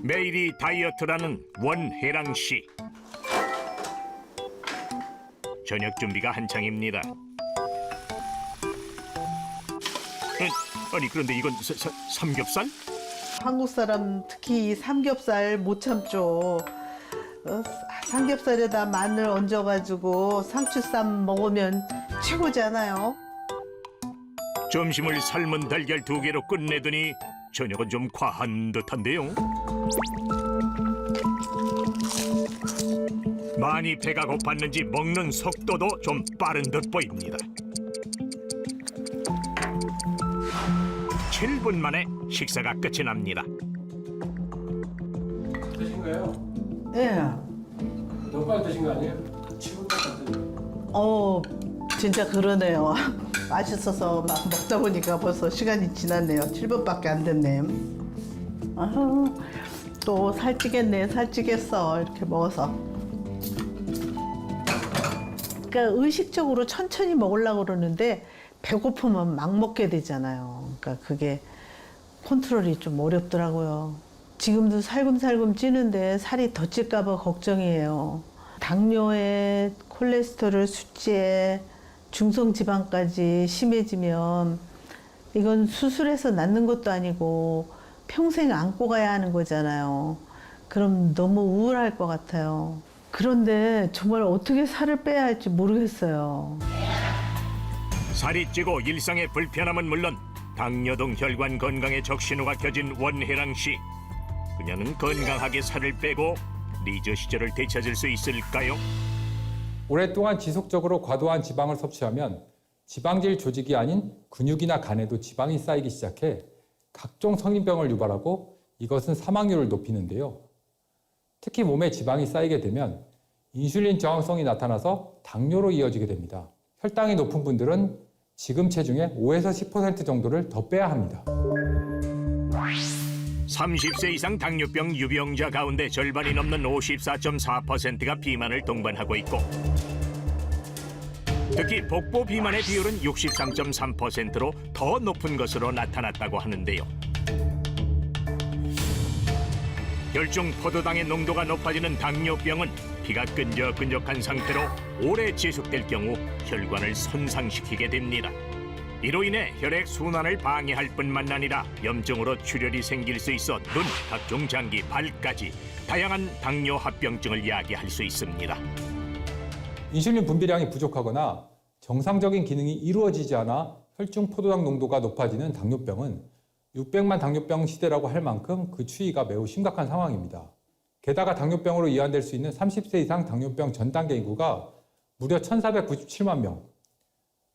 매일이 다이어트라는 원혜랑 씨. 저녁 준비가 한창입니다. 아니 그런데 이건 삼겹살? 한국 사람 특히 삼겹살 못 참죠. 삼겹살에다 마늘 얹어가지고 상추쌈 먹으면 최고잖아요. 점심을 삶은 달걀 2개로 끝내더니 저녁은 좀 과한 듯한데요. 많이 배가 고팠는지 먹는 속도도 좀 빠른 듯 보입니다. 7분 만에 식사가 끝이 납니다. 드신 거예요? 예. 너무 빨리 드신 거 아니에요? 7분밖에 안 됐는데. 진짜 그러네요. 맛있어서 막 먹다 보니까 벌써 시간이 지났네요. 7분밖에 안 됐네. 또 살찌겠네, 살찌겠어. 이렇게 먹어서. 그러니까 의식적으로 천천히 먹으려고 그러는데 배고프면 막 먹게 되잖아요. 그러니까 그게 컨트롤이 좀 어렵더라고요. 지금도 살금살금 찌는데 살이 더 찔까 봐 걱정이에요. 당뇨에 콜레스테롤 수치에 중성지방까지 심해지면 이건 수술해서 낫는 것도 아니고 평생 안고 가야 하는 거잖아요. 그럼 너무 우울할 것 같아요. 그런데 정말 어떻게 살을 빼야 할지 모르겠어요. 살이 찌고 일상의 불편함은 물론 당뇨 등 혈관 건강에 적신호가 켜진 원혜랑 씨. 그녀는 건강하게 살을 빼고 리저 시절을 되찾을 수 있을까요? 오랫동안 지속적으로 과도한 지방을 섭취하면 지방질 조직이 아닌 근육이나 간에도 지방이 쌓이기 시작해 각종 성인병을 유발하고 이것은 사망률을 높이는데요. 특히 몸에 지방이 쌓이게 되면 인슐린 저항성이 나타나서 당뇨로 이어지게 됩니다. 혈당이 높은 분들은 지금 체중의 5에서 10% 정도를 더 빼야 합니다. 30세 이상 당뇨병 유병자 가운데 절반이 넘는 54.4%가 비만을 동반하고 있고 특히 복부 비만의 비율은 63.3%로 더 높은 것으로 나타났다고 하는데요. 혈중 포도당의 농도가 높아지는 당뇨병은 피가 끈적끈적한 상태로 오래 지속될 경우 혈관을 손상시키게 됩니다. 이로 인해 혈액 순환을 방해할 뿐만 아니라 염증으로 출혈이 생길 수 있어 눈, 각종 장기, 발까지 다양한 당뇨 합병증을 야기할 수 있습니다. 인슐린 분비량이 부족하거나 정상적인 기능이 이루어지지 않아 혈중 포도당 농도가 높아지는 당뇨병은 600만 당뇨병 시대라고 할 만큼 그 추이가 매우 심각한 상황입니다. 게다가 당뇨병으로 이완될 수 있는 30세 이상 당뇨병 전 단계 인구가 무려 1,497만 명,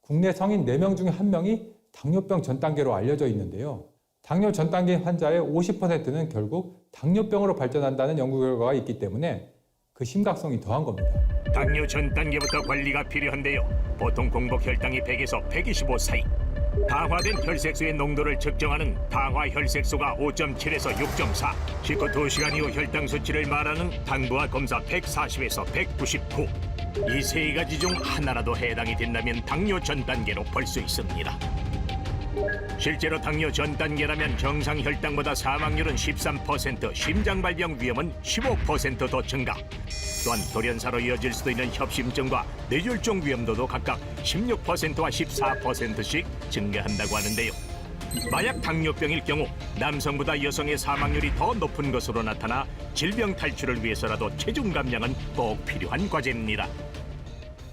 국내 성인 4명 중에 1명이 당뇨병 전 단계로 알려져 있는데요. 당뇨 전 단계 환자의 50%는 결국 당뇨병으로 발전한다는 연구 결과가 있기 때문에 그 심각성이 더한 겁니다. 당뇨 전 단계부터 관리가 필요한데요. 보통 공복 혈당이 100에서 125 사이. 당화된 혈색소의 농도를 측정하는 당화혈색소가 5.7에서 6.4. 식후 2시간 이후 혈당 수치를 말하는 당부화 검사 140에서 199. 이 세 가지 중 하나라도 해당이 된다면 당뇨 전 단계로 볼 수 있습니다. 실제로 당뇨 전 단계라면 정상 혈당보다 사망률은 13%, 심장발병 위험은 15% 더 증가. 또한 돌연사로 이어질 수도 있는 협심증과 뇌졸중 위험도도 각각 16%와 14%씩 증가한다고 하는데요. 만약 당뇨병일 경우 남성보다 여성의 사망률이 더 높은 것으로 나타나 질병 탈출을 위해서라도 체중 감량은 꼭 필요한 과제입니다.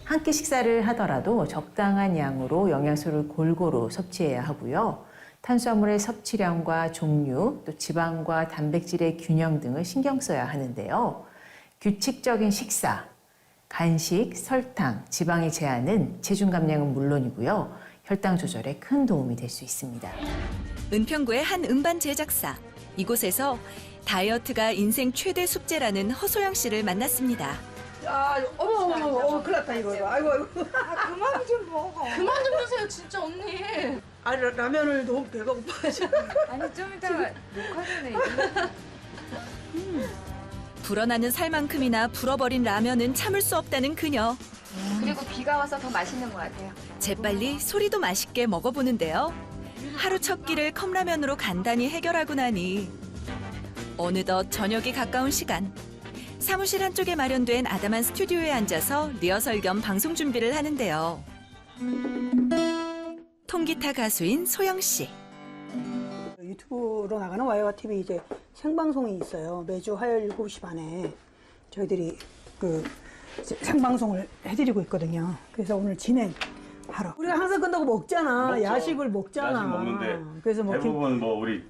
한 끼 식사를 하더라도 적당한 양으로 영양소를 골고루 섭취해야 하고요. 탄수화물의 섭취량과 종류, 또 지방과 단백질의 균형 등을 신경 써야 하는데요. 규칙적인 식사, 간식, 설탕, 지방의 제한은 체중 감량은 물론이고요. 혈당 조절에 큰 도움이 될 수 있습니다. 은평구의 한 음반 제작사. 이곳에서 다이어트가 인생 최대 숙제라는 허소영 씨를 만났습니다. 어머, 큰일 났다, 이거. 아이고. 그만 좀 먹어. 그만 좀 드세요, 진짜, 언니. 아니, 라면을 너무 배가 고파가지고. 아니 좀 이따가 녹화 전에 이거. 불어나는 살만큼이나 불어버린 라면은 참을 수 없다는 그녀. 그리고 비가 와서 더 맛있는 것 같아요. 재빨리 소리도 맛있게 먹어보는데요. 하루 첫 끼를 컵라면으로 간단히 해결하고 나니 어느덧 저녁이 가까운 시간. 사무실 한쪽에 마련된 아담한 스튜디오에 앉아서 리허설 겸 방송 준비를 하는데요. 통기타 가수인 소영 씨. 유튜브로 나가는 와이와 TV 이제 생방송이 있어요. 매주 화요일 7시 반에 저희들이 그 생방송을 해드리고 있거든요. 그래서 오늘 진행하러. 우리가 항상 끝나고 먹잖아. 먹죠. 야식을 먹잖아. 야식 먹는데 그래서 뭐 대부분 뭐 우리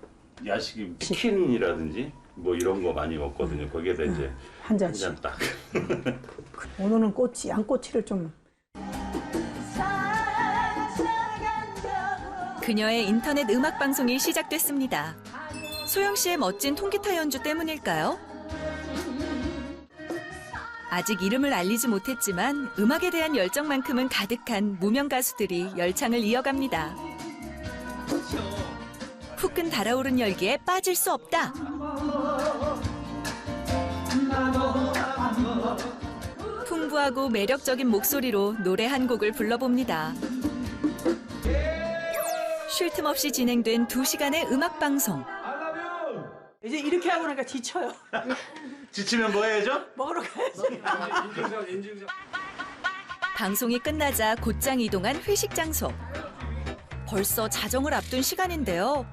야식이 치킨이라든지 뭐 이런 거 많이 먹거든요. 거기에다 이제 한 잔씩. 한 잔 딱. 오늘은 꼬치, 양꼬치를 좀. 그녀의 인터넷 음악 방송이 시작됐습니다. 소영 씨의 멋진 통기타 연주 때문일까요? 아직 이름을 알리지 못했지만 음악에 대한 열정만큼은 가득한 무명 가수들이 열창을 이어갑니다. 후끈 달아오른 열기에 빠질 수 없다. 풍부하고 매력적인 목소리로 노래 한 곡을 불러봅니다. 쉴 틈 없이 진행된 2시간의 음악 방송. 이제 이렇게 하고 나니까 지쳐요. 지치면 뭐 해야죠? 먹으러 가야지. 방송이 끝나자 곧장 이동한 회식 장소. 벌써 자정을 앞둔 시간인데요.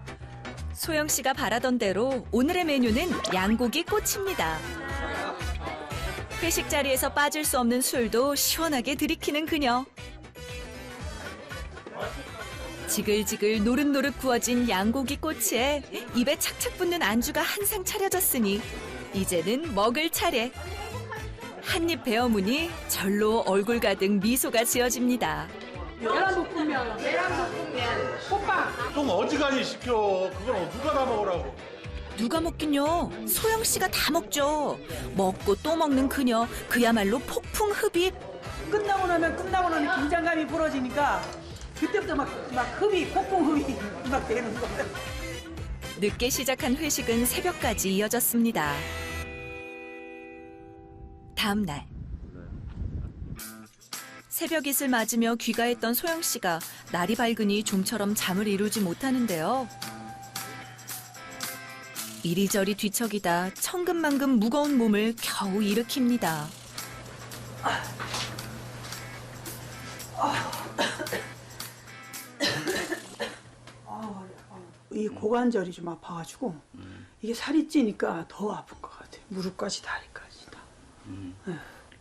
소영 씨가 바라던 대로 오늘의 메뉴는 양고기 꼬치입니다. 회식 자리에서 빠질 수 없는 술도 시원하게 들이키는 그녀. 지글지글 노릇노릇 구워진 양고기 꼬치에 입에 착착 붙는 안주가 한 상 차려졌으니 이제는 먹을 차례. 한 입 베어무니 절로 얼굴 가득 미소가 지어집니다. 계란볶음면, 호빵. 좀 어지간히 시켜. 그걸 누가 다 먹으라고. 누가 먹긴요. 소영 씨가 다 먹죠. 먹고 또 먹는 그녀. 그야말로 폭풍 흡입. 끝나고 나면 긴장감이 풀어지니까 그때부터 막 흡입, 폭풍 흡입 막 되는 거예요. 늦게 시작한 회식은 새벽까지 이어졌습니다. 다음 날. 새벽잇을 맞으며 귀가했던 소영 씨가 날이 밝으니 좀처럼 잠을 이루지 못하는데요. 이리저리 뒤척이다 천근만근 무거운 몸을 겨우 일으킵니다. 이 고관절이 좀 아파가지고 이게 살이 찌니까 더 아픈 것 같아요. 무릎까지 다리까지 다.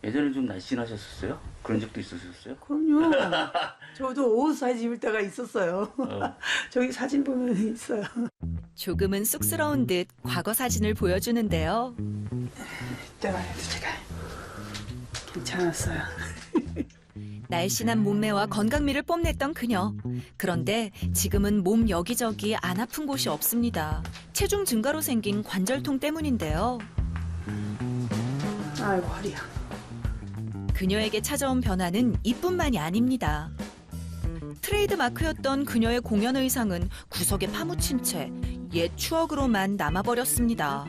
예전에 좀 날씬하셨었어요? 그런 적도 있으셨어요? 그럼요. 저도 옷 사진 입을 때가 있었어요. 저기 사진 보면 있어요. 조금은 쑥스러운 듯 과거 사진을 보여주는데요. 이때만 해도 제가 괜찮았어요. 날씬한 몸매와 건강미를 뽐냈던 그녀. 그런데 지금은 몸 여기저기 안 아픈 곳이 없습니다. 체중 증가로 생긴 관절통 때문인데요. 아이고 허리야. 그녀에게 찾아온 변화는 이뿐만이 아닙니다. 트레이드 마크였던 그녀의 공연 의상은 구석에 파묻힌 채 옛 추억으로만 남아버렸습니다.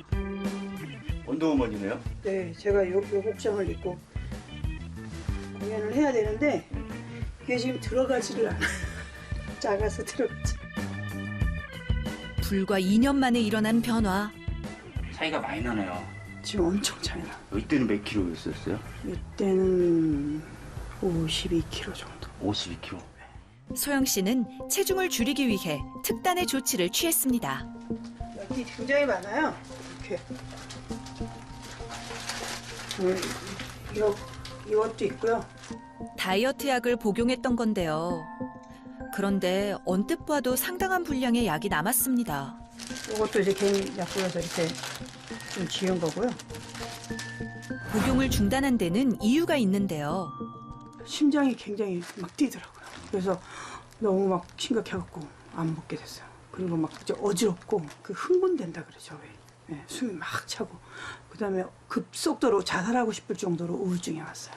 원더우먼이네요? 네, 제가 요 복장을 입고 공연을 해야 되는데 이게 지금 들어가지를 않아요. 작아서 들어가지. 불과 2년 만에 일어난 변화. 차이가 많이 나네요. 지금 엄청 차이 나. 이때는 몇 킬로였었어요? 이때는 52kg 정도. 52킬로. 소영 씨는 체중을 줄이기 위해 특단의 조치를 취했습니다. 여기 굉장히 많아요. 이렇게. 이것도 있고요. 다이어트 약을 복용했던 건데요. 그런데 언뜻 봐도 상당한 분량의 약이 남았습니다. 이것도 이제 개인 약국에서 이렇게 좀 지은 거고요. 복용을 중단한 데는 이유가 있는데요. 심장이 굉장히 막 뛰더라고요. 그래서 너무 막 심각해갖고 안 먹게 됐어요. 그리고 막 진짜 어지럽고 그 흥분된다 그러죠. 왜? 네, 숨이 막 차고 그다음에 급속도로 자살하고 싶을 정도로 우울증이 왔어요.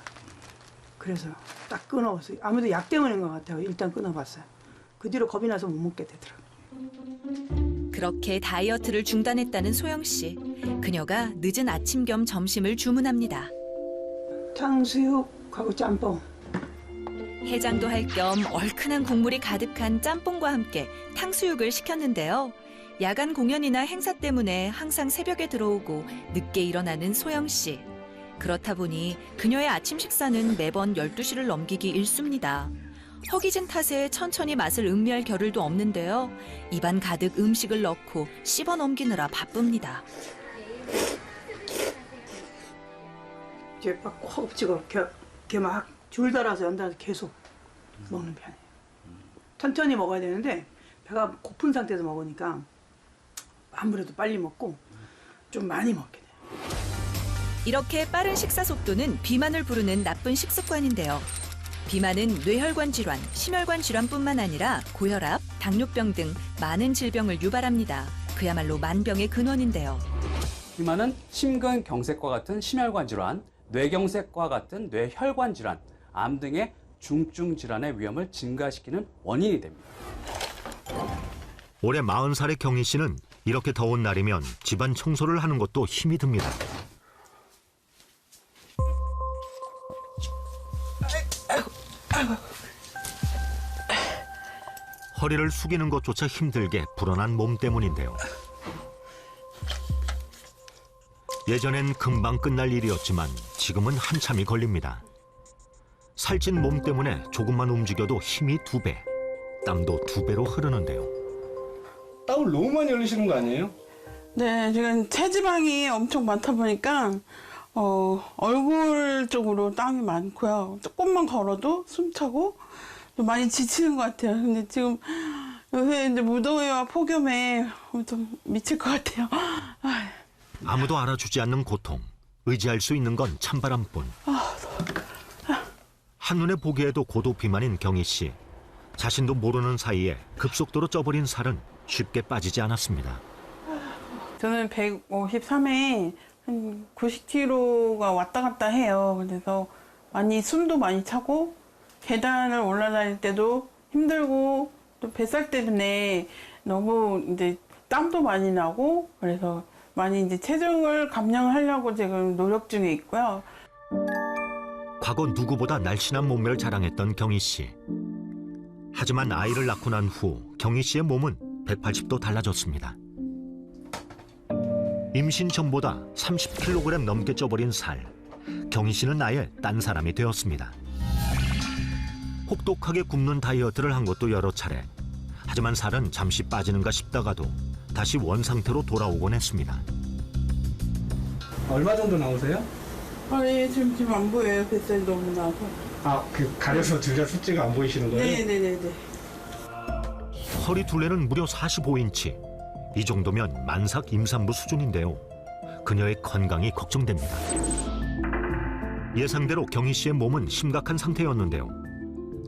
그래서 딱 끊어봤어요. 아무래도 약 때문인 것 같아요. 일단 끊어봤어요. 그 뒤로 겁이 나서 못 먹게 되더라고요. 그렇게 다이어트를 중단했다는 소영 씨. 그녀가 늦은 아침 겸 점심을 주문합니다. 탕수육하고 짬뽕. 해장도 할 겸 얼큰한 국물이 가득한 짬뽕과 함께 탕수육을 시켰는데요. 야간 공연이나 행사 때문에 항상 새벽에 들어오고 늦게 일어나는 소영 씨. 그렇다 보니 그녀의 아침 식사는 매번 12시를 넘기기 일쑤입니다. 허기진 탓에 천천히 맛을 음미할 겨를도 없는데요. 입안 가득 음식을 넣고 씹어 넘기느라 바쁩니다. 이제 막 허겁지겁 이렇게 막 줄 달아서 연달아서 계속 먹는 편이에요. 천천히 먹어야 되는데 배가 고픈 상태에서 먹으니까 아무래도 빨리 먹고 좀 많이 먹게 돼요. 이렇게 빠른 식사 속도는 비만을 부르는 나쁜 식습관인데요. 비만은 뇌혈관 질환, 심혈관 질환뿐만 아니라 고혈압, 당뇨병 등 많은 질병을 유발합니다. 그야말로 만병의 근원인데요. 비만은 심근경색과 같은 심혈관 질환, 뇌경색과 같은 뇌혈관 질환, 암 등의 중증 질환의 위험을 증가시키는 원인이 됩니다. 올해 40살의 경희 씨는 이렇게 더운 날이면 집안 청소를 하는 것도 힘이 듭니다. 허리를 숙이는 것조차 힘들게 불어난 몸 때문인데요. 예전엔 금방 끝날 일이었지만 지금은 한참이 걸립니다. 살찐 몸 때문에 조금만 움직여도 힘이 2배, 땀도 2배로 흐르는데요. 땀을 너무 많이 흘리시는 거 아니에요? 네, 지금 체지방이 엄청 많다 보니까 얼굴 쪽으로 땀이 많고요. 조금만 걸어도 숨차고 좀 많이 지치는 것 같아요. 근데 지금 요새 이제 무더위와 폭염에 좀 미칠 것 같아요. 아무도 알아주지 않는 고통, 의지할 수 있는 건 찬바람뿐. 한눈에 보기에도 고도 비만인 경희 씨. 자신도 모르는 사이에 급속도로 쪄버린 살은 쉽게 빠지지 않았습니다. 저는 153에 한 90kg가 왔다 갔다 해요. 그래서 숨도 많이 차고 계단을 올라다닐 때도 힘들고 또 뱃살 때문에 너무 이제 땀도 많이 나고 그래서 많이 이제 체중을 감량하려고 지금 노력 중에 있고요. 과거 누구보다 날씬한 몸매를 자랑했던 경희 씨. 하지만 아이를 낳고 난 후 경희 씨의 몸은 180도 달라졌습니다. 임신 전보다 30kg 넘게 쪄버린 살. 경희 씨는 아예 딴 사람이 되었습니다. 혹독하게 굶는 다이어트를 한 것도 여러 차례. 하지만 살은 잠시 빠지는가 싶다가도 다시 원상태로 돌아오곤 했습니다. 얼마 정도 나오세요? 예, 지금 안 보여요. 뱃살이 너무 나서. 가려서 둘다 수치가 안 보이시는 거예요? 네네네네. 허리 둘레는 무려 45인치. 이 정도면 만삭 임산부 수준인데요. 그녀의 건강이 걱정됩니다. 예상대로 경희 씨의 몸은 심각한 상태였는데요.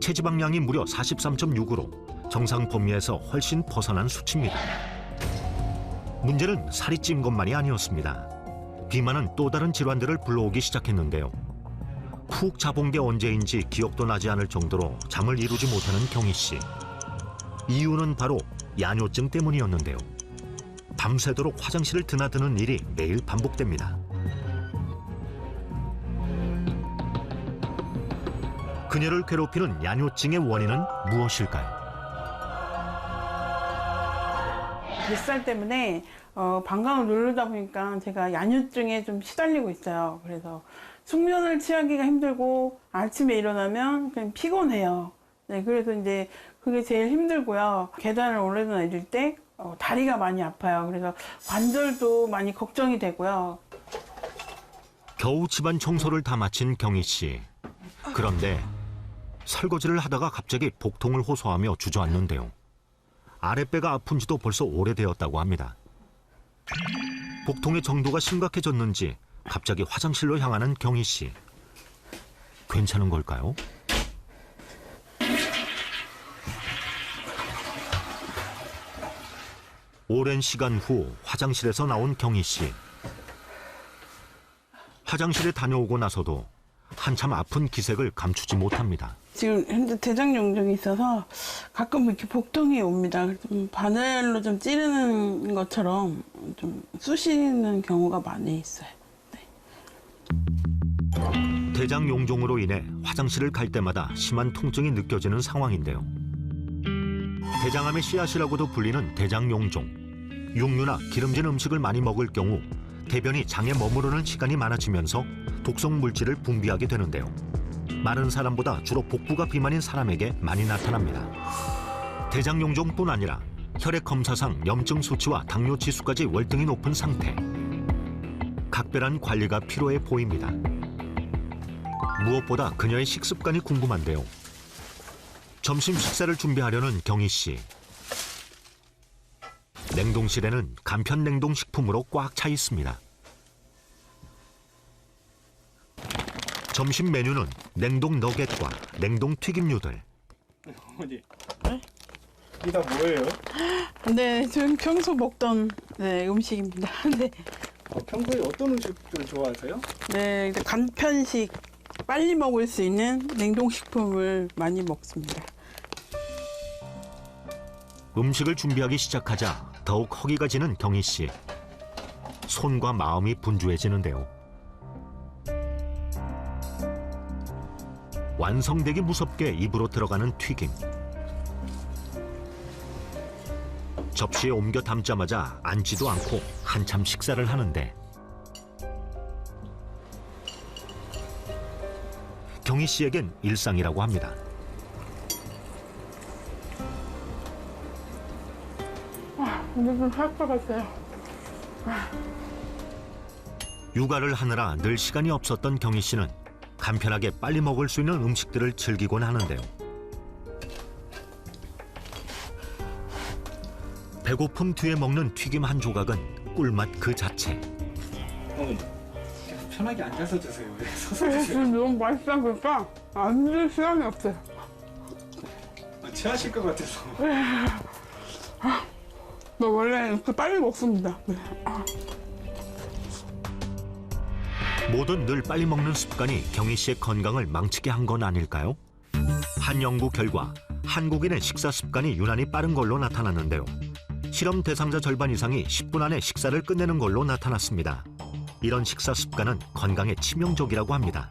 체지방량이 무려 43.6으로 정상 범위에서 훨씬 벗어난 수치입니다. 문제는 살이 찐 것만이 아니었습니다. 비만은 또 다른 질환들을 불러오기 시작했는데요. 푹 자본 게 언제인지 기억도 나지 않을 정도로 잠을 이루지 못하는 경희 씨. 이유는 바로 야뇨증 때문이었는데요. 밤새도록 화장실을 드나드는 일이 매일 반복됩니다. 그녀를 괴롭히는 야뇨증의 원인은 무엇일까요? 뱃살 때문에 방광을 누르다 보니까 제가 야뇨증에 좀 시달리고 있어요. 그래서 숙면을 취하기가 힘들고 아침에 일어나면 그냥 피곤해요. 네, 그래서 이제 그게 제일 힘들고요. 계단을 올라다 내릴 때 다리가 많이 아파요. 그래서 관절도 많이 걱정이 되고요. 겨우 집안 청소를 다 마친 경희 씨. 그런데 설거지를 하다가 갑자기 복통을 호소하며 주저앉는데요. 아랫배가 아픈 지도 벌써 오래되었다고 합니다. 복통의 정도가 심각해졌는지 갑자기 화장실로 향하는 경희 씨. 괜찮은 걸까요? 오랜 시간 후 화장실에서 나온 경희 씨. 화장실에 다녀오고 나서도 한참 아픈 기색을 감추지 못합니다. 지금 현재 대장용종이 있어서 가끔 이렇게 복통이 옵니다. 좀 바늘로 좀 찌르는 것처럼 좀 쑤시는 경우가 많이 있어요. 네. 대장용종으로 인해 화장실을 갈 때마다 심한 통증이 느껴지는 상황인데요. 대장암의 씨앗이라고도 불리는 대장용종. 육류나 기름진 음식을 많이 먹을 경우 대변이 장에 머무르는 시간이 많아지면서 독성 물질을 분비하게 되는데요. 마른 사람보다 주로 복부가 비만인 사람에게 많이 나타납니다. 대장용종뿐 아니라 혈액 검사상 염증 수치와 당뇨 지수까지 월등히 높은 상태. 각별한 관리가 필요해 보입니다. 무엇보다 그녀의 식습관이 궁금한데요. 점심 식사를 준비하려는 경희 씨. 냉동실에는 간편 냉동 식품으로 꽉 차 있습니다. 점심 메뉴는 냉동 너겟과 냉동 튀김류들. 어머니, 이게 다 뭐예요? 네, 저는 평소 먹던 음식입니다. 네. 평소에 어떤 음식들 좋아하세요? 네, 간편식, 빨리 먹을 수 있는 냉동식품을 많이 먹습니다. 음식을 준비하기 시작하자 더욱 허기가 지는 경희 씨. 손과 마음이 분주해지는데요. 완성되기 무섭게 입으로 들어가는 튀김. 접시에 옮겨 담자마자 앉지도 않고 한참 식사를 하는데 경희 씨에겐 일상이라고 합니다. 근데 좀 살 것 같아요. 육아를 하느라 늘 시간이 없었던 경희 씨는 간편하게 빨리 먹을 수 있는 음식들을 즐기곤 하는데요. 배고픔 뒤에 먹는 튀김 한 조각은 꿀맛 그 자체. 어머니, 편하게 앉아서 드세요. 왜 서서 드세요? 지금 너무 맛있다 보니까 앉을 시간이 없어요. 체하실 것 같아서. 나 원래 이렇게 빨리 먹습니다. 네. 뭐든 늘 빨리 먹는 습관이 경희 씨의 건강을 망치게 한 건 아닐까요? 한 연구 결과 한국인의 식사 습관이 유난히 빠른 걸로 나타났는데요. 실험 대상자 절반 이상이 10분 안에 식사를 끝내는 걸로 나타났습니다. 이런 식사 습관은 건강에 치명적이라고 합니다.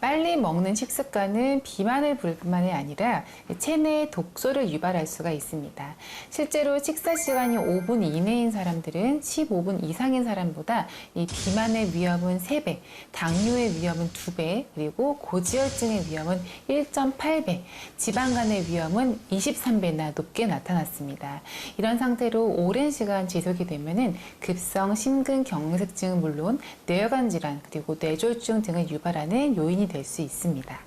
빨리 먹는 식습관은 비만을 부를 뿐만이 아니라 체내에 독소를 유발할 수가 있습니다. 실제로 식사 시간이 5분 이내인 사람들은 15분 이상인 사람보다 이 비만의 위험은 3배, 당뇨의 위험은 2배, 그리고 고지혈증의 위험은 1.8배, 지방간의 위험은 23배나 높게 나타났습니다. 이런 상태로 오랜 시간 지속이 되면은 급성 심근경색증은 물론 뇌혈관 질환 그리고 뇌졸중 등을 유발하는 요인이 될 수 있습니다.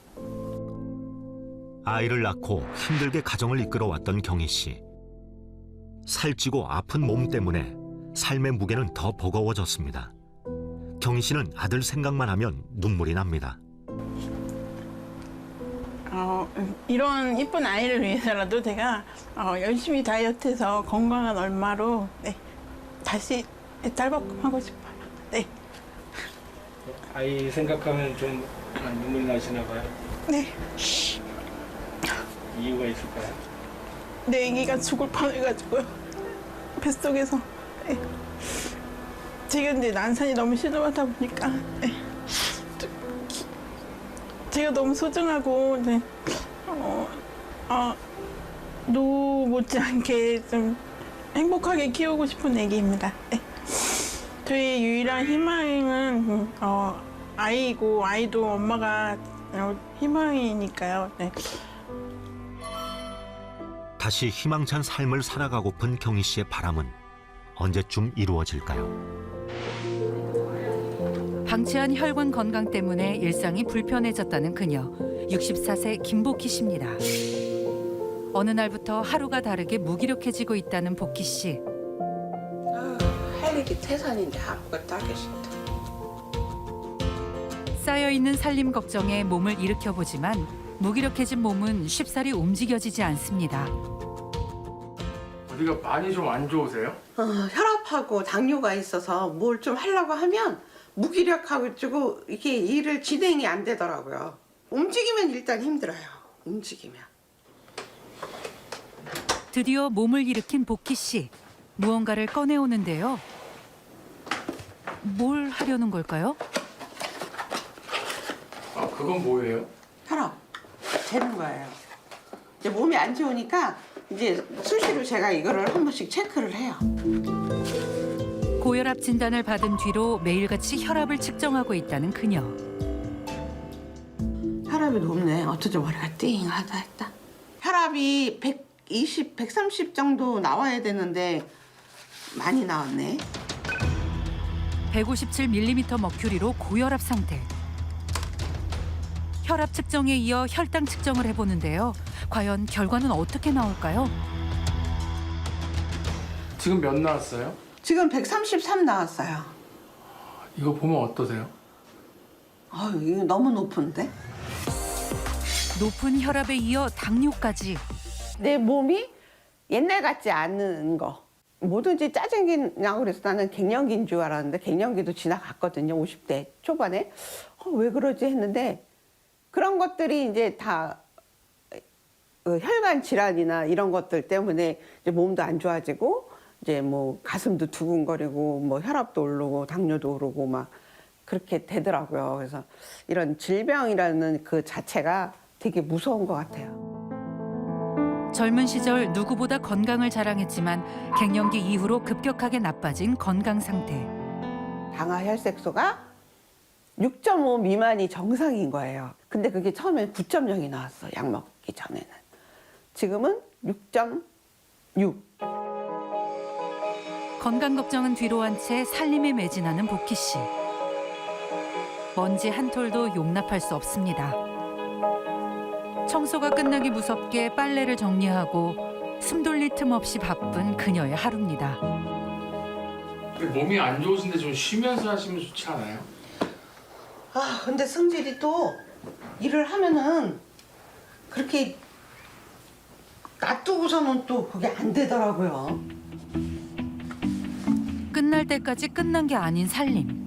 아이를 낳고 힘들게 가정을 이끌어왔던 경희 씨. 살찌고 아픈 몸 때문에 삶의 무게는 더 버거워졌습니다. 경희 씨는 아들 생각만 하면 눈물이 납니다. 이런 이쁜 아이를 위해서라도 제가 열심히 다이어트해서 건강한 얼마로 다시 짤복하고 싶어요. 네. 아이 생각하면 좀 눈물이 나시나 봐요. 네. 이유가 있을까요? 내 애기가 죽을 뻔해가지고요. 뱃속에서. 네. 제가 이제 난산이 너무 심하다 보니까 제가 너무 소중하고 노 못지않게 좀 행복하게 키우고 싶은 애기입니다. 네. 저희 유일한 희망은 아이고 아이도 엄마가 희망이니까요. 네. 다시 희망찬 삶을 살아가고픈 경희 씨의 바람은 언제쯤 이루어질까요? 방치한 혈관 건강 때문에 일상이 불편해졌다는 그녀, 64세 김복희 씨입니다. 어느 날부터 하루가 다르게 무기력해지고 있다는 복희 씨. 할 일이 태산인데 아무것도 하기 싫다. 쌓여있는 살림 걱정에 몸을 일으켜보지만 무기력해진 몸은 쉽사리 움직여지지 않습니다. 어디가 많이 좀 안 좋으세요? 혈압하고 당뇨가 있어서 뭘 좀 하려고 하면 무기력하고 이게 일을 진행이 안 되더라고요. 움직이면 일단 힘들어요. 움직이면. 드디어 몸을 일으킨 복희 씨. 무언가를 꺼내오는데요. 뭘 하려는 걸까요? 그건 뭐예요? 혈압 재는 거예요. 이제 몸이 안 좋으니까 이제 수시로 제가 이거를 한 번씩 체크를 해요. 고혈압 진단을 받은 뒤로 매일같이 혈압을 측정하고 있다는 그녀. 혈압이 높네. 어쩌죠 머리가 띵하다 했다. 혈압이 120, 130 정도 나와야 되는데 많이 나왔네. 157mm 머큐리로 고혈압 상태. 혈압 측정에 이어 혈당 측정을 해보는데요. 과연 결과는 어떻게 나올까요? 지금 몇 나왔어요? 지금 133 나왔어요. 이거 보면 어떠세요? 이거 너무 높은데? 높은 혈압에 이어 당뇨까지. 내 몸이 옛날 같지 않은 거. 뭐든지 짜증나고 그래서 나는 갱년기인 줄 알았는데 갱년기도 지나갔거든요. 50대 초반에. 왜 그러지 했는데 그런 것들이 이제 다 혈관 질환이나 이런 것들 때문에 이제 몸도 안 좋아지고 이제 뭐 가슴도 두근거리고 뭐 혈압도 오르고 당뇨도 오르고 막 그렇게 되더라고요. 그래서 이런 질병이라는 그 자체가 되게 무서운 것 같아요. 젊은 시절 누구보다 건강을 자랑했지만 갱년기 이후로 급격하게 나빠진 건강 상태. 당화 혈색소가 6.5 미만이 정상인 거예요. 근데 그게 처음엔 9.0이 나왔어. 약 먹기 전에는. 지금은 6.6. 건강 걱정은 뒤로 한 채 살림에 매진하는 복희 씨. 먼지 한 톨도 용납할 수 없습니다. 청소가 끝나기 무섭게 빨래를 정리하고 숨 돌릴 틈 없이 바쁜 그녀의 하루입니다. 몸이 안 좋으신데 좀 쉬면서 하시면 좋지 않아요? 근데 성질이 또 일을 하면은 그렇게 놔두고서는 또 그게 안 되더라고요. 끝날 때까지 끝난 게 아닌 살림.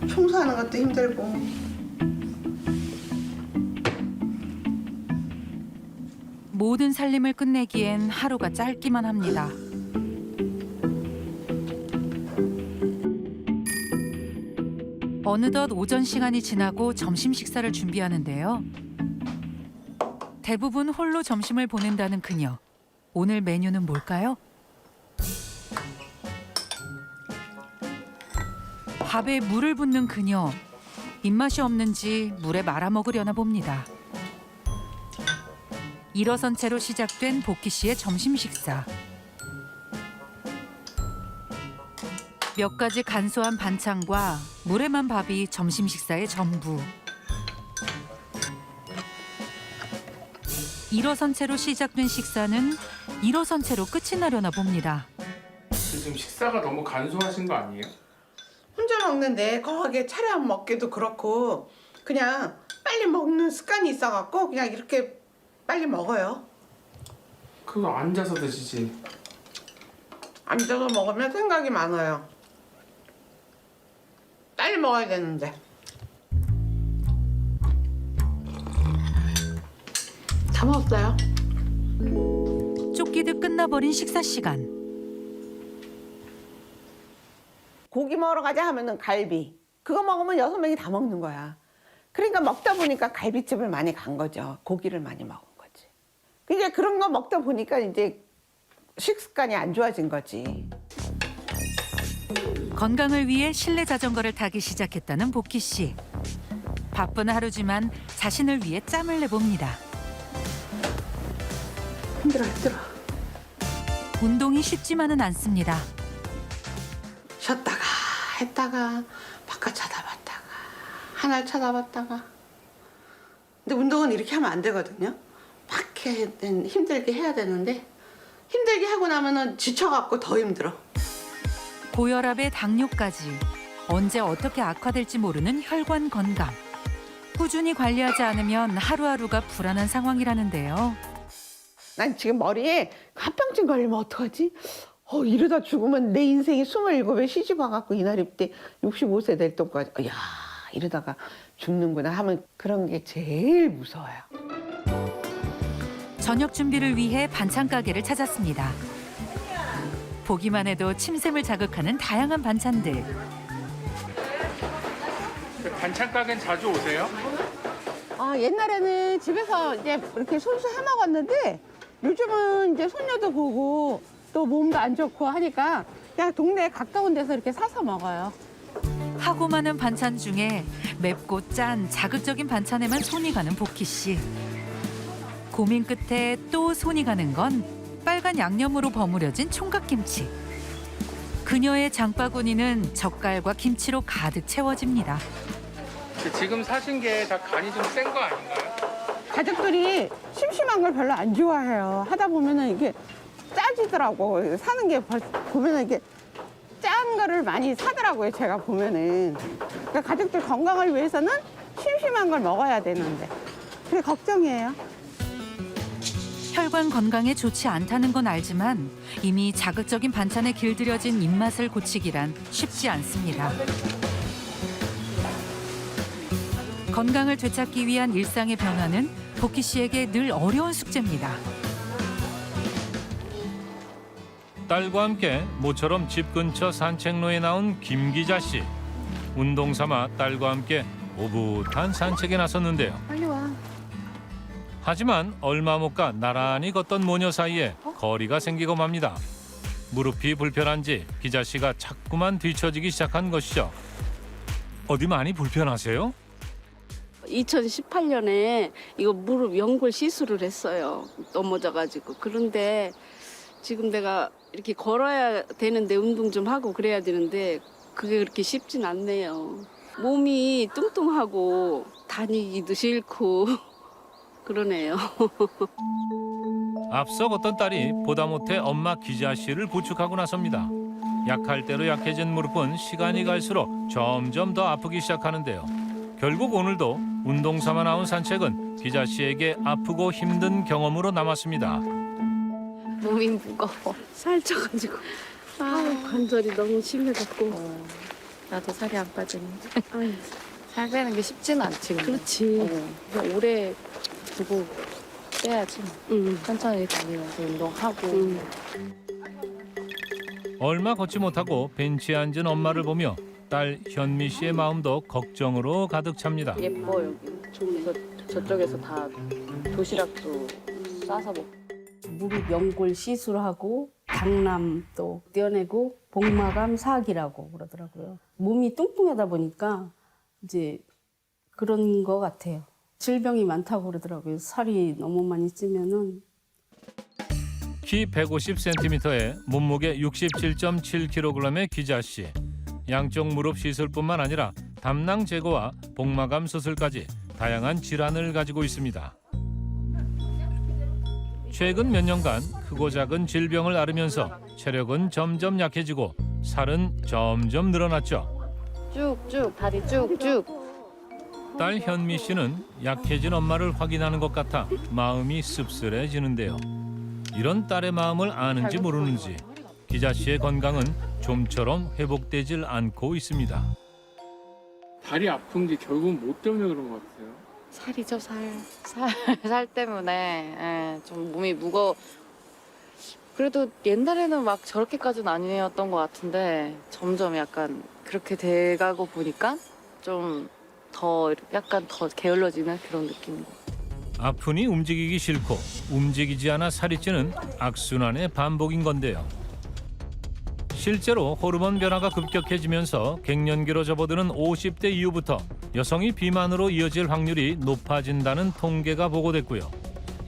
청소하는 것도 힘들고. 모든 살림을 끝내기엔 하루가 짧기만 합니다. 어느덧 오전 시간이 지나고 점심 식사를 준비하는데요. 대부분 홀로 점심을 보낸다는 그녀. 오늘 메뉴는 뭘까요? 밥에 물을 붓는 그녀. 입맛이 없는지 물에 말아 먹으려나 봅니다. 일어선 채로 시작된 복희 씨의 점심 식사. 몇 가지 간소한 반찬과 물에만 밥이 점심 식사의 전부. 일어선 채로 시작된 식사는 일어선 채로 끝이 나려나 봅니다. 지금 식사가 너무 간소하신 거 아니에요? 혼자 먹는데 거하게 차려 먹기도 그렇고 그냥 빨리 먹는 습관이 있어갖고 그냥 이렇게 빨리 먹어요. 그거 앉아서 드시지. 앉아서 먹으면 생각이 많아요. 빨리 먹어야 되는데. 다 먹었어요. 쫓기듯 끝나버린 식사 시간. 고기 먹으러 가자 하면은 갈비. 그거 먹으면 6명이 다 먹는 거야. 그러니까 먹다 보니까 갈비집을 많이 간 거죠. 고기를 많이 먹은 거지. 그러니까 그런 거 먹다 보니까 이제 식습관이 안 좋아진 거지. 건강을 위해 실내 자전거를 타기 시작했다는 복희 씨. 바쁜 하루지만 자신을 위해 짬을 내봅니다. 힘들어. 운동이 쉽지만은 않습니다. 쉬었다가 했다가 바깥 쳐다봤다가 하늘 쳐다봤다가. 근데 운동은 이렇게 하면 안 되거든요. 막 힘들게 해야 되는데 힘들게 하고 나면은 지쳐갖고 더 힘들어. 고혈압에 당뇨까지 언제 어떻게 악화될지 모르는 혈관 건강. 꾸준히 관리하지 않으면 하루하루가 불안한 상황이라는데요. 난 지금 머리에 합병증 걸리면 어떡하지? 이러다 죽으면 내 인생이 27에 시집 와갖고 이날 때 65세 될 때까지 야 이러다가 죽는구나 하면 그런 게 제일 무서워요. 저녁 준비를 위해 반찬 가게를 찾았습니다. 보기만 해도 침샘을 자극하는 다양한 반찬들. 반찬 가게는 자주 오세요? 옛날에는 집에서 이제 이렇게 손수 해 먹었는데 요즘은 이제 손녀도 보고 또 몸도 안 좋고 하니까 그냥 동네 가까운 데서 이렇게 사서 먹어요. 하고 많은 반찬 중에 맵고 짠 자극적인 반찬에만 손이 가는 복희 씨. 고민 끝에 또 손이 가는 건 빨간 양념으로 버무려진 총각김치. 그녀의 장바구니는 젓갈과 김치로 가득 채워집니다. 지금 사신 게 다 간이 좀 센 거 아닌가요? 가족들이 심심한 걸 별로 안 좋아해요. 하다 보면은 이게 짜지더라고. 사는 게 보면은 이게 짠 거를 많이 사더라고요. 제가 보면은. 그러니까 가족들 건강을 위해서는 심심한 걸 먹어야 되는데. 그게 걱정이에요. 혈관 건강에 좋지 않다는 건 알지만 이미 자극적인 반찬에 길들여진 입맛을 고치기란 쉽지 않습니다. 건강을 되찾기 위한 일상의 변화는 복희 씨에게 늘 어려운 숙제입니다. 딸과 함께 모처럼 집 근처 산책로에 나온 김 기자 씨. 운동 삼아 딸과 함께 오붓한 산책에 나섰는데요. 빨리 와. 하지만 얼마 못 가 나란히 걷던 모녀 사이에 거리가 생기고 맙니다. 무릎이 불편한지 기자 씨가 자꾸만 뒤처지기 시작한 것이죠. 어디 많이 불편하세요? 2018년에 이거 무릎 연골 시술을 했어요. 넘어져가지고. 그런데 지금 내가 이렇게 걸어야 되는데 운동 좀 하고 그래야 되는데 그게 그렇게 쉽진 않네요. 몸이 뚱뚱하고 다니기도 싫고 그러네요. 앞서 걷던 딸이 보다 못해 엄마 기자 씨를 부축하고 나섭니다. 약할 대로 약해진 무릎은 시간이 갈수록 점점 더 아프기 시작하는데요. 결국 오늘도 운동 삼아 나온 산책은 기자 씨에게 아프고 힘든 경험으로 남았습니다. 몸이 무거워. 살쪄가지고. 관절이 너무 심해졌고. 나도 살이 안 빠지는데. 살 빼는 게 쉽지는 않지. 근데. 그렇지. 오래 두고 빼야지. 천천히 다니면서 운동하고. 얼마 걷지 못하고 벤치에 앉은 엄마를 보며 딸 현미 씨의 마음도 걱정으로 가득 찹니다. 예뻐 여기. 저쪽에서 다 도시락도 싸서 먹고. 무릎 연골 시술하고 강남도 떼어내고 복마감 사기라고 그러더라고요. 몸이 뚱뚱하다 보니까 이제 그런 거 같아요. 질병이 많다고 그러더라고요. 살이 너무 많이 찌면은. 키 150cm에 몸무게 67.7kg의 기자 씨. 양쪽 무릎 시술뿐만 아니라 담낭 제거와 복마감 수술까지 다양한 질환을 가지고 있습니다. 최근 몇 년간 크고 작은 질병을 앓으면서 체력은 점점 약해지고 살은 점점 늘어났죠. 쭉쭉 다리 쭉쭉. 딸 현미 씨는 약해진 엄마를 확인하는 것 같아 마음이 씁쓸해지는데요. 이런 딸의 마음을 아는지 모르는지 기자 씨의 건강은 좀처럼 회복되질 않고 있습니다. 다리 아픈 게 결국은 뭐 때문에 그런 것 같아요? 살이죠, 살 때문에 좀 몸이 무거워. 그래도 옛날에는 막 저렇게까지는 아니었던 것 같은데 점점 약간 그렇게 돼가고 보니까 좀 더 약간 더 게을러지는 그런 느낌. 아프니 움직이기 싫고 움직이지 않아 살이 찌는 악순환의 반복인 건데요. 실제로 호르몬 변화가 급격해지면서 갱년기로 접어드는 50대 이후부터 여성이 비만으로 이어질 확률이 높아진다는 통계가 보고됐고요.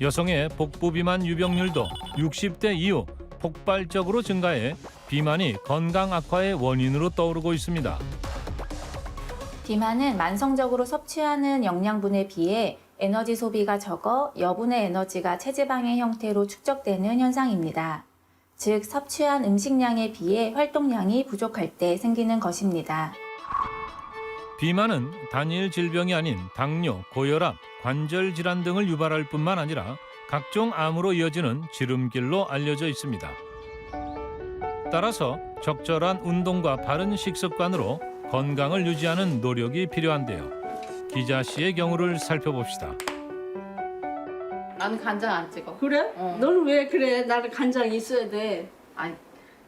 여성의 복부 비만 유병률도 60대 이후 폭발적으로 증가해 비만이 건강 악화의 원인으로 떠오르고 있습니다. 비만은 만성적으로 섭취하는 영양분에 비해 에너지 소비가 적어 여분의 에너지가 체지방의 형태로 축적되는 현상입니다. 즉, 섭취한 음식량에 비해 활동량이 부족할 때 생기는 것입니다. 비만은 단일 질병이 아닌 당뇨, 고혈압, 관절 질환 등을 유발할 뿐만 아니라 각종 암으로 이어지는 지름길로 알려져 있습니다. 따라서 적절한 운동과 바른 식습관으로 건강을 유지하는 노력이 필요한데요. 기자 씨의 경우를 살펴봅시다. 나는 간장 안 찍어. 그래? 너는 왜 그래? 나는 간장 있어야 돼. 아니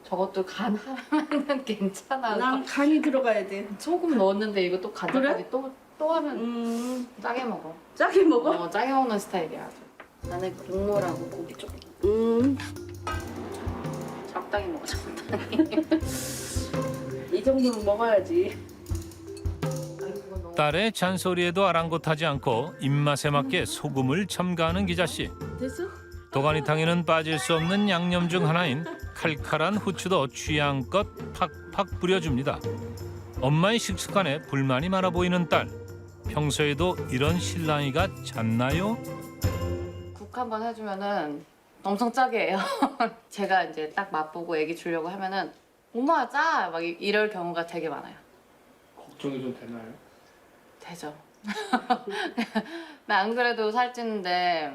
저것도 간 하면은 괜찮아. 난 간이 들어가야 돼. 소금 넣었는데 이거 또 간장까지 그래? 또 하면 짜게 먹어. 짜게 먹어? 짜게 먹는 스타일이야. 나는 국물하고 고기 좀. 적당히 먹어, 적당히. 이 정도는 먹어야지. 딸의 잔소리에도 아랑곳하지 않고 입맛에 맞게 소금을 첨가하는 기자 씨. 됐어? 도가니탕에는 빠질 수 없는 양념 중 하나인 칼칼한 후추도 취향껏 팍팍 뿌려줍니다. 엄마의 식습관에 불만이 많아 보이는 딸. 평소에도 이런 신랑이가 잦나요? 국 한번 해주면은 엄청 짜게 해요. 제가 이제 딱 맛보고 애기 주려고 하면은 엄마 짜! 막 이럴 경우가 되게 많아요. 걱정이 좀 되나요? 되죠. 안 그래도 살찌는데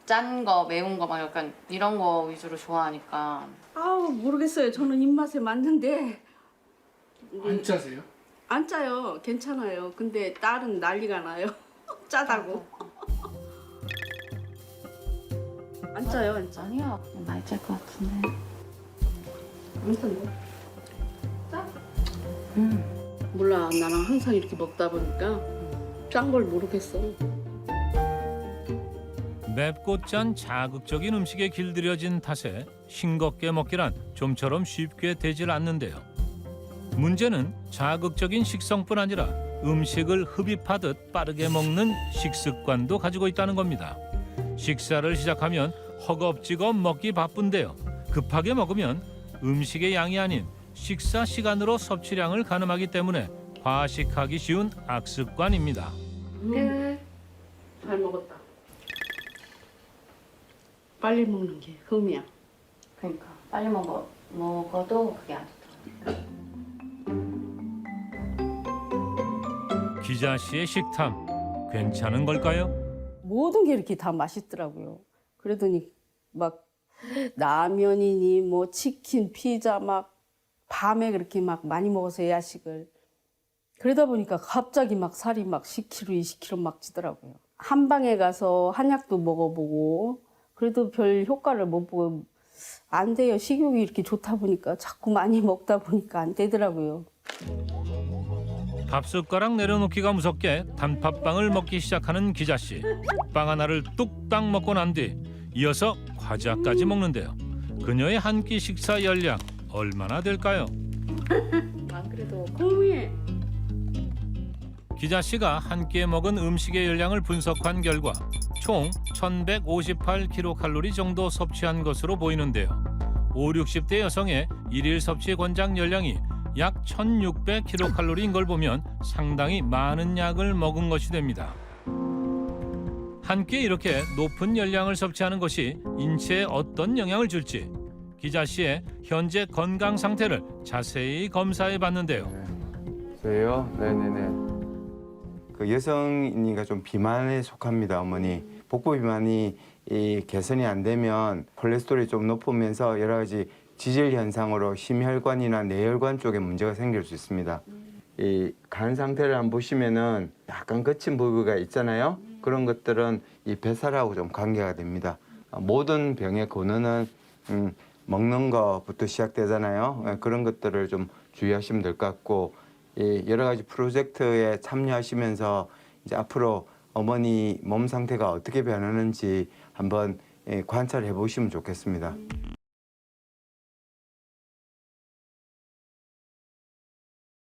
짠 거, 매운 거 막 약간 이런 거 위주로 좋아하니까. 아우 모르겠어요. 저는 입맛에 맞는데. 안 짜세요? 안 짜요. 괜찮아요. 근데 딸은 난리가 나요. 짜다고. 안 짜요, 안 짜. 아니야, 많이 짤 것 같은데. 안 짠데? 짜? 몰라. 나랑 항상 이렇게 먹다 보니까 짠 걸 모르겠어. 맵고 짠 자극적인 음식에 길들여진 탓에 싱겁게 먹기란 좀처럼 쉽게 되질 않는데요. 문제는 자극적인 식성뿐 아니라 음식을 흡입하듯 빠르게 먹는 식습관도 가지고 있다는 겁니다. 식사를 시작하면 허겁지겁 먹기 바쁜데요. 급하게 먹으면 음식의 양이 아닌 식사 시간으로 섭취량을 가늠하기 때문에 과식하기 쉬운 악습관입니다. 잘 먹었다. 빨리 먹는 게 흠이야. 그러니까 빨리 먹어도 그게 안 좋더라고요. 기자 씨의 식탐 괜찮은 걸까요? 모든 게 이렇게 다 맛있더라고요. 그러더니 막 라면이니 뭐 치킨, 피자 막 밤에 그렇게 막 많이 먹어서 야식을. 그러다 보니까 갑자기 막 살이 막 10kg, 20kg 막 찌더라고요. 한방에 가서 한약도 먹어보고 그래도 별 효과를 못 보고 안 돼요. 식욕이 이렇게 좋다 보니까 자꾸 많이 먹다 보니까 안 되더라고요. 밥숟가락 내려놓기가 무섭게 단팥빵을 먹기 시작하는 기자 씨. 빵 하나를 뚝딱 먹고 난 뒤 이어서 과자까지 먹는데요. 그녀의 한 끼 식사 열량 얼마나 될까요? 안 그래도 고민해. 기자 씨가 한 끼에 먹은 음식의 열량을 분석한 결과 총 1158kcal 정도 섭취한 것으로 보이는데요. 50, 60대 여성의 일일 섭취 권장 열량이 약 1600kcal인 걸 보면 상당히 많은 약을 먹은 것이 됩니다. 한 끼에 이렇게 높은 열량을 섭취하는 것이 인체에 어떤 영향을 줄지 기자 씨의 현재 건강 상태를 자세히 검사해 봤는데요. 저요? 네네네. 그 여성이니까 좀 비만에 속합니다, 어머니. 복부 비만이 개선이 안 되면 콜레스테롤이 좀 높으면서 여러 가지 지질 현상으로 심혈관이나 뇌혈관 쪽에 문제가 생길 수 있습니다. 이 간 상태를 한번 보시면은 약간 거친 부위가 있잖아요. 그런 것들은 이 뱃살하고 좀 관계가 됩니다. 모든 병의 근원은 먹는 것부터 시작되잖아요. 그런 것들을 좀 주의하시면 될 것 같고 여러 가지 프로젝트에 참여하시면서 이제 앞으로 어머니 몸 상태가 어떻게 변하는지 한번 관찰해 보시면 좋겠습니다.